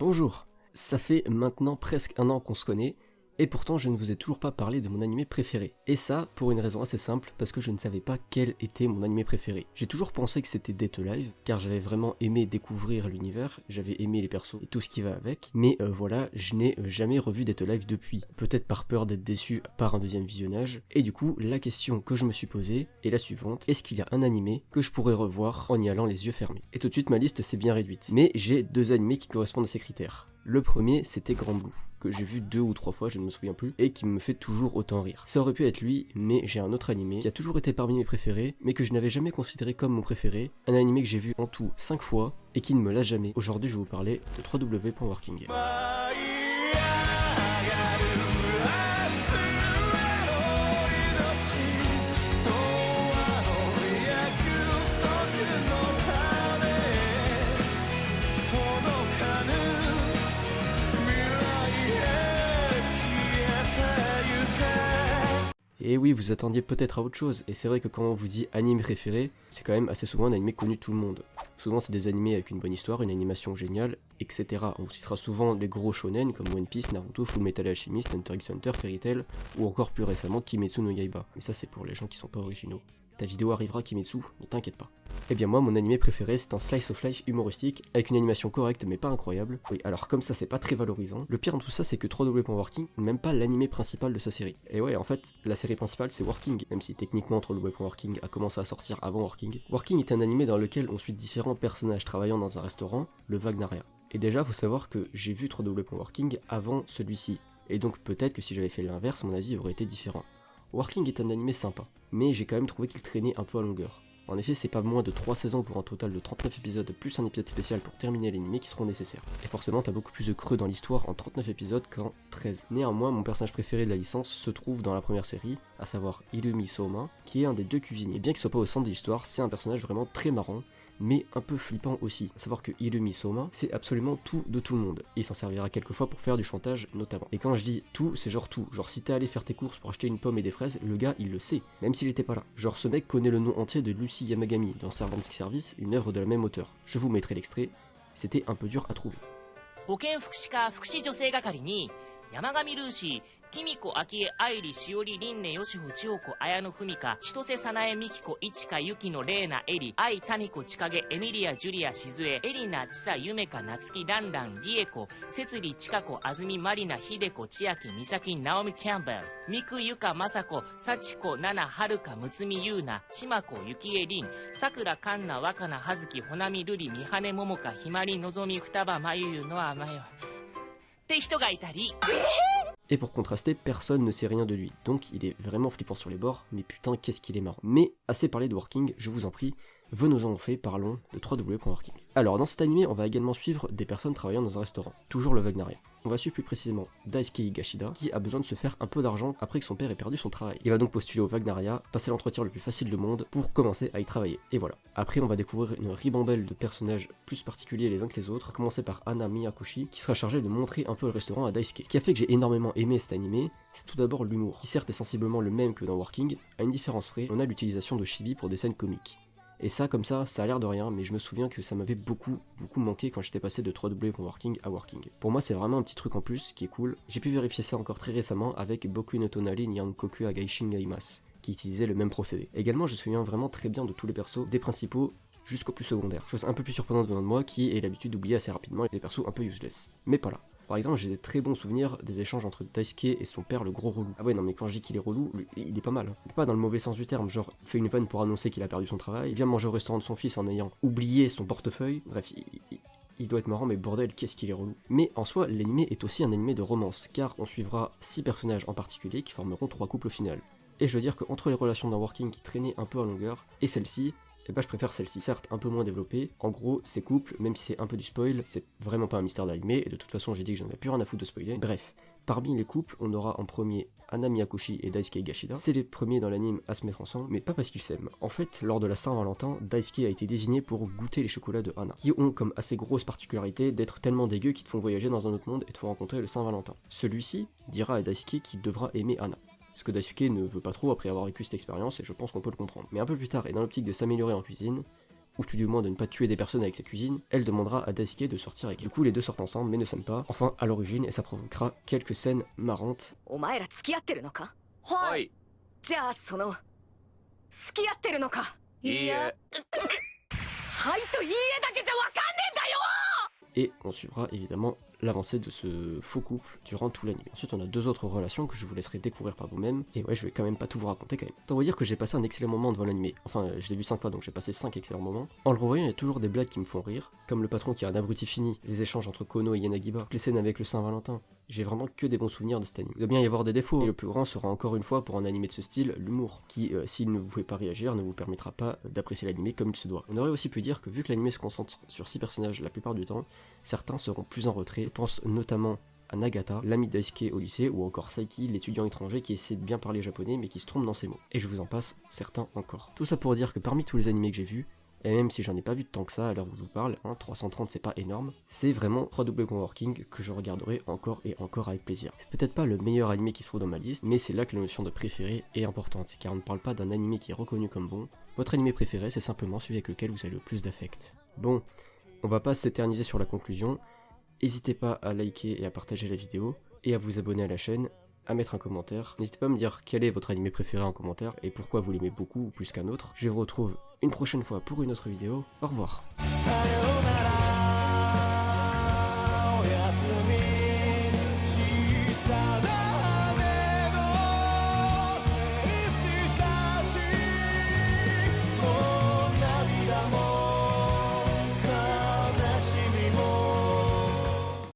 Bonjour, ça fait maintenant presque un an qu'on se connaît, et pourtant je ne vous ai toujours pas parlé de mon animé préféré. Et ça, pour une raison assez simple, parce que je ne savais pas quel était mon animé préféré. J'ai toujours pensé que c'était Dead Alive, car j'avais vraiment aimé découvrir l'univers, j'avais aimé les persos et tout ce qui va avec, mais voilà, je n'ai jamais revu Dead Alive depuis. Peut-être par peur d'être déçu par un deuxième visionnage, et du coup, la question que je me suis posée est la suivante: est-ce qu'il y a un animé que je pourrais revoir en y allant les yeux fermés? Et tout de suite, ma liste s'est bien réduite. Mais j'ai deux animés qui correspondent à ces critères. Le premier, c'était Grand Blue, que j'ai vu 2 ou 3 fois, je ne me souviens plus, et qui me fait toujours autant rire. Ça aurait pu être lui, mais j'ai un autre animé qui a toujours été parmi mes préférés, mais que je n'avais jamais considéré comme mon préféré, un animé que j'ai vu en tout 5 fois, et qui ne me l'a jamais. Aujourd'hui, je vais vous parler de www.working. Et oui, vous attendiez peut-être à autre chose, et c'est vrai que quand on vous dit anime préféré, c'est quand même assez souvent un animé connu de tout le monde. Souvent c'est des animés avec une bonne histoire, une animation géniale, etc. On vous citera souvent les gros shonen comme One Piece, Naruto, Full Metal Alchemist, Hunter x Hunter, Fairy Tail, ou encore plus récemment Kimetsu no Yaiba. Mais ça c'est pour les gens qui sont pas originaux. Ta vidéo arrivera Kimetsu, ne t'inquiète pas. Eh bien moi, mon animé préféré, c'est un slice of life humoristique, avec une animation correcte mais pas incroyable. Oui, alors comme ça c'est pas très valorisant. Le pire dans tout ça, c'est que www.working n'est même pas l'animé principal de sa série. Et ouais, en fait, la série principale c'est Working, même si techniquement www.working a commencé à sortir avant Working. Working est un animé dans lequel on suit différents personnages travaillant dans un restaurant, le Wagnaria. Et déjà, faut savoir que j'ai vu www.working avant celui-ci. Et donc peut-être que si j'avais fait l'inverse, mon avis aurait été différent. Working est un animé sympa, mais j'ai quand même trouvé qu'il traînait un peu à longueur. En effet, c'est pas moins de 3 saisons pour un total de 39 épisodes plus un épisode spécial pour terminer l'animé qui seront nécessaires. Et forcément, t'as beaucoup plus de creux dans l'histoire en 39 épisodes qu'en 13. Néanmoins, mon personnage préféré de la licence se trouve dans la première série, à savoir Irumi Soma, qui est un des deux cuisiniers. Et bien qu'il soit pas au centre de l'histoire, c'est un personnage vraiment très marrant, mais un peu flippant aussi. À savoir que Irumi Soma, c'est absolument tout de tout le monde. Et il s'en servira quelquefois pour faire du chantage notamment. Et quand je dis tout, c'est genre tout. Genre si t'es allé faire tes courses pour acheter une pomme et des fraises, le gars il le sait, même s'il était pas là. Genre ce mec connaît le nom entier de Lucy Yamagami dans Servant Service, une œuvre de la même auteur. Je vous mettrai l'extrait, c'était un peu dur à trouver. 君子、昭恵、愛理、しおり、凛音、よしほ、千穂子、綾野、文香、千歳、早苗、美紀子、市香、ゆきの、玲奈、エリ、愛、民子、千景、エミリア、ジュリア、静江、エリナ、千佐、ゆめか、なつき、ランラン、リエコ、節理、千佳子、あずみ、マリナ、ひでこ、千秋、美咲、ナオミ、キャンベル、ミク、ゆか、まさこ、幸子、ナナ、はるか、むつみ、ゆうな、しまこ、ゆきえ、りん、さくら、かんな、わかな、はずき、ほなみ、るり、みはね、ももか、ひまり、のぞみ、ふたば、まゆゆの、あまよ。って人がいたり。Et pour contraster, personne ne sait rien de lui, donc il est vraiment flippant sur les bords, mais putain qu'est-ce qu'il est marrant. Mais assez parlé de Working, je vous en prie, venons-en en fait, parlons de www.working. Alors dans cet animé, on va également suivre des personnes travaillant dans un restaurant, toujours le Wagnaria. On va suivre plus précisément Daisuke Higashida, qui a besoin de se faire un peu d'argent après que son père ait perdu son travail. Il va donc postuler au Wagnaria, passer l'entretien le plus facile du monde pour commencer à y travailler. Et voilà. Après, on va découvrir une ribambelle de personnages plus particuliers les uns que les autres, à commencer par Hana Miyakoshi, qui sera chargée de montrer un peu le restaurant à Daisuke. Ce qui a fait que j'ai énormément aimé cet animé, c'est tout d'abord l'humour, qui certes est sensiblement le même que dans Working, à une différence près, on a l'utilisation de chibi pour des scènes comiques. Et ça, comme ça a l'air de rien, mais je me souviens que ça m'avait beaucoup manqué quand j'étais passé de www.working à Working. Pour moi, c'est vraiment un petit truc en plus qui est cool. J'ai pu vérifier ça encore très récemment avec Boku no Tonari Nyankoku Agaishin Gaimasu, qui utilisait le même procédé. Également, je me souviens vraiment très bien de tous les persos, des principaux jusqu'aux plus secondaires. Chose un peu plus surprenante venant de moi, qui est l'habitude d'oublier assez rapidement les persos un peu useless. Mais pas là. Par exemple, j'ai des très bons souvenirs des échanges entre Daisuke et son père, le gros relou. Ah ouais, non mais quand je dis qu'il est relou, lui, il est pas mal. Il est pas dans le mauvais sens du terme, genre il fait une vanne pour annoncer qu'il a perdu son travail, il vient manger au restaurant de son fils en ayant oublié son portefeuille, bref, il doit être marrant, mais bordel, qu'est-ce qu'il est relou. Mais en soi, l'animé est aussi un animé de romance, car on suivra 6 personnages en particulier qui formeront 3 couples au final. Et je veux dire qu'entre les relations d'un Working qui traînaient un peu à longueur, et celle-ci, et bah je préfère celle-ci, certes un peu moins développée. En gros, ces couples, même si c'est un peu du spoil, c'est vraiment pas un mystère d'animé, et de toute façon j'ai dit que j'en avais plus rien à foutre de spoiler. Bref, parmi les couples, on aura en premier Hana Miyakoshi et Daisuke Higashida. C'est les premiers dans l'anime à se mettre ensemble, mais pas parce qu'ils s'aiment. En fait, lors de la Saint-Valentin, Daisuke a été désigné pour goûter les chocolats de Hana, qui ont comme assez grosse particularité d'être tellement dégueux qu'ils te font voyager dans un autre monde et te font rencontrer le Saint-Valentin. Celui-ci dira à Daisuke qu'il devra aimer Hana. Ce que Daisuke ne veut pas trop après avoir vécu cette expérience, et je pense qu'on peut le comprendre. Mais un peu plus tard, et dans l'optique de s'améliorer en cuisine, ou tout du moins de ne pas tuer des personnes avec sa cuisine, elle demandera à Daisuke de sortir avec elle. Du coup les deux sortent ensemble mais ne s'aiment pas, enfin à l'origine, et ça provoquera quelques scènes marrantes. お前ら付き合ってるのか？はい。じゃあその付き合ってるのか？いいえ。はいといいえだけじゃわかんねえんだよ。 Et on suivra évidemment l'avancée de ce faux couple durant tout l'anime. Ensuite on a deux autres relations que je vous laisserai découvrir par vous-même, et ouais je vais quand même pas tout vous raconter quand même. On va dire que j'ai passé un excellent moment devant l'anime, enfin je l'ai vu 5 fois donc j'ai passé 5 excellents moments. En le revoyant il y a toujours des blagues qui me font rire, comme le patron qui a un abruti fini, les échanges entre Kono et Yanagiba, les scènes avec le Saint-Valentin. J'ai vraiment que des bons souvenirs de cet anime. Il doit bien y avoir des défauts, et le plus grand sera encore une fois pour un animé de ce style, l'humour, qui s'il ne vous fait pas réagir ne vous permettra pas d'apprécier l'anime comme il se doit. On aurait aussi pu dire que vu que l'anime se concentre sur 6 personnages la plupart du temps, certains seront plus en retrait, je pense notamment à Nagata, l'ami Daisuke au lycée, ou encore Saiki, l'étudiant étranger qui essaie de bien parler japonais mais qui se trompe dans ses mots. Et je vous en passe certains encore. Tout ça pour dire que parmi tous les animés que j'ai vus, et même si j'en ai pas vu de tant que ça à l'heure où je vous parle, 330 c'est pas énorme, c'est vraiment 3W.Working que je regarderai encore et encore avec plaisir. C'est peut-être pas le meilleur animé qui se trouve dans ma liste, mais c'est là que la notion de préféré est importante, car on ne parle pas d'un animé qui est reconnu comme bon. Votre animé préféré c'est simplement celui avec lequel vous avez le plus d'affect. Bon, on va pas s'éterniser sur la conclusion, n'hésitez pas à liker et à partager la vidéo, et à vous abonner à la chaîne, à mettre un commentaire. N'hésitez pas à me dire quel est votre animé préféré en commentaire, et pourquoi vous l'aimez beaucoup ou plus qu'un autre. Je vous retrouve une prochaine fois pour une autre vidéo. Au revoir.